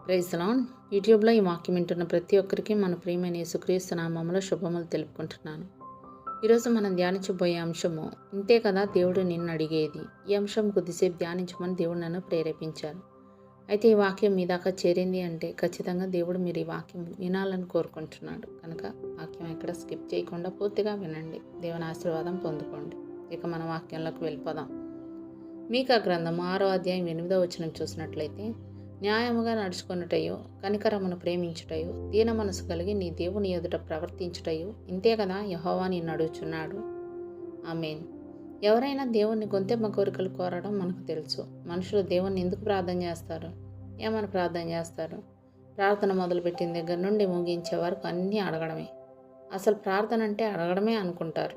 Praise lord. యూట్యూబ్లో ఈ వాక్యం వింటున్న ప్రతి ఒక్కరికి మన ప్రియమైన యేసుక్రీస్తు నామములో శుభములు తెలుపుకుంటున్నాను. ఈరోజు మనం ధ్యానించబోయే అంశము, ఇంతే కదా దేవుడు నిన్ను అడిగేది. ఈ అంశం కొద్దిసేపు ధ్యానించమని దేవుడు నన్ను ప్రేరేపించారు. అయితే ఈ వాక్యం మీ దాకా చేరింది అంటే ఖచ్చితంగా దేవుడు మీరు ఈ వాక్యం వినాలని కోరుకుంటున్నాడు. కనుక వాక్యం ఎక్కడ స్కిప్ చేయకుండా పూర్తిగా వినండి. దేవుని ఆశీర్వాదం పొందుకోండి. ఇక మన వాక్యంలోకి వెళ్ళిపోదాం. మీకా గ్రంథం 6వ అధ్యాయం 8వ వచనం చూసినట్లయితే, న్యాయముగా నడుచుకొనుటయు, కనికరమును ప్రేమించుటయు, దీన మనసు కలిగి నీ దేవుని ఎదుట ప్రవర్తించుటయు, ఇంతే కదా యెహోవా నిన్ను అడుగుచున్నాడు. ఆమేన్. ఎవరైనా దేవుణ్ణి గొంతెమ్మ కోరికలు కోరడం మనకు తెలుసు. మనుషులు దేవుణ్ణి ఎందుకు ప్రార్థన చేస్తారు? ఏమని ప్రార్థన చేస్తారు? ప్రార్థన మొదలుపెట్టిన దగ్గర నుండి ముగించే వరకు అన్నీ అడగడమే. అసలు ప్రార్థన అంటే అడగడమే అనుకుంటారు.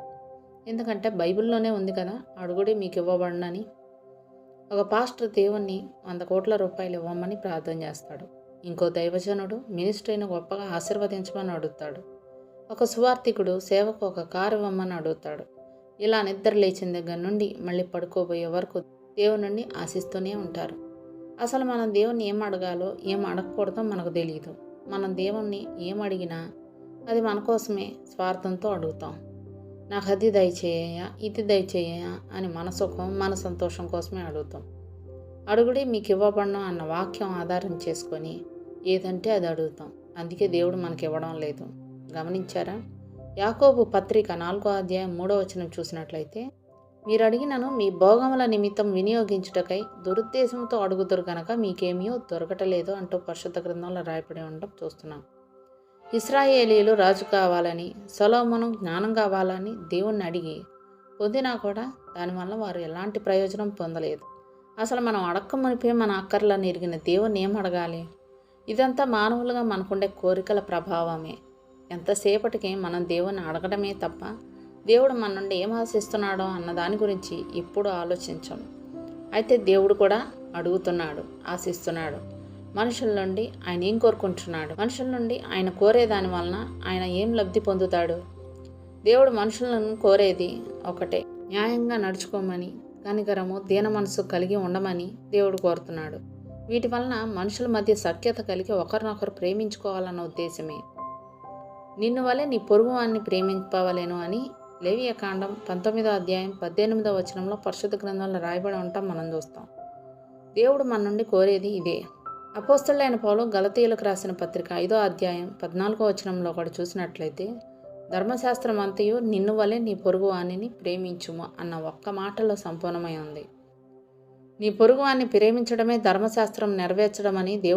ఎందుకంటే బైబిల్లోనే ఉంది కదా, అడుగుడి మీకు ఇవ్వబడునని. ఒక పాస్టర్ దేవుణ్ణి 100 కోట్ల రూపాయలు ఇవ్వమని ప్రార్థన చేస్తాడు. ఇంకో దైవజనుడు మినిస్ట్రీని గొప్పగా ఆశీర్వదించమని అడుగుతాడు. ఒక సువార్థికుడు సేవకు ఒక కారు ఇవ్వమని అడుగుతాడు. ఇలా నిద్ర లేచిన దగ్గర నుండి మళ్ళీ పడుకోబోయే వరకు దేవుని నుండి ఆశిస్తూనే ఉంటారు. అసలు మనం దేవుణ్ణి ఏం అడగాలో ఏం అడగకూడదో మనకు తెలియదు. మనం దేవుణ్ణి ఏం అడిగినా అది మన కోసమే స్వార్థంతో అడుగుతాం. నాకు అది దయచేయ, ఇది దయచేయ అని మన సుఖం, మన సంతోషం కోసమే అడుగుతాం. అడుగుడి మీకు ఇవ్వబడను అన్న వాక్యం ఆధారం చేసుకొని ఏదంటే అది అడుగుతాం. అందుకే దేవుడు మనకి ఇవ్వడం లేదు. గమనించారా? యాకోబు పత్రిక 4వ అధ్యాయం 3వ వచనం చూసినట్లయితే, మీరు అడిగినను మీ భోగముల నిమిత్తం వినియోగించుటకై దురుద్దేశంతో అడుగుదురు కనుక మీకేమీ దొరకటలేదు అంటూ పరిశుద్ధ గ్రంథంలో రాయబడి ఉండడం చూస్తున్నాం. ఇశ్రాయేలీయులు రాజు కావాలని, సొలొమోను జ్ఞానం కావాలని దేవుణ్ణి అడిగి పొందినా కూడా దానివల్ల వారు ఎలాంటి ప్రయోజనం పొందలేదు. అసలు మనం అడక్క మునిపే మన అక్కర్లను ఎరిగిన దేవుణ్ణి ఏం అడగాలి? ఇదంతా మానవులుగా మనకుండే కోరికల ప్రభావమే. ఎంతసేపటికి మనం దేవుణ్ణి అడగడమే తప్ప దేవుడు మన నుండి ఏం ఆశిస్తున్నాడో అన్న దాని గురించి ఎప్పుడూ ఆలోచించం. అయితే దేవుడు కూడా అడుగుతున్నాడు, ఆశిస్తున్నాడు. మనుషుల నుండి ఆయన ఏం కోరుకుంటున్నాడు? మనుషుల నుండి ఆయన కోరేదాని వలన ఆయన ఏం లబ్ధి పొందుతాడు? దేవుడు మనుషులను కోరేది ఒకటే, న్యాయంగా నడుచుకోమని, కనికరము, దీన మనసు కలిగి ఉండమని దేవుడు కోరుతున్నాడు. వీటి వలన మనుషుల మధ్య సఖ్యత కలిగి ఒకరినొకరు ప్రేమించుకోవాలన్న ఉద్దేశమే. నిన్ను వలె నీ పొరుగువాన్ని ప్రేమింపవలెను అని లేవియకాండం 19వ అధ్యాయం 18వ వచనంలో పరిశుద్ధ గ్రంథంలో రాయబడి ఉంటాం మనం చూస్తాం. దేవుడు మన నుండి కోరేది ఇదే. అపోస్తలుడైన పౌలు గలతీయులకు రాసిన పత్రిక 5వ అధ్యాయం 14వ వచనంలో కూడా చూసినట్లయితే, ధర్మశాస్త్రం అంతయు నిన్ను వలె నీ పొరుగువానిని ప్రేమించుము అన్న ఒక్క మాటలో సంపూర్ణమై ఉంది. నీ పొరుగువాన్ని ప్రేమించడమే ధర్మశాస్త్రం నెరవేర్చడం అని దేవుడు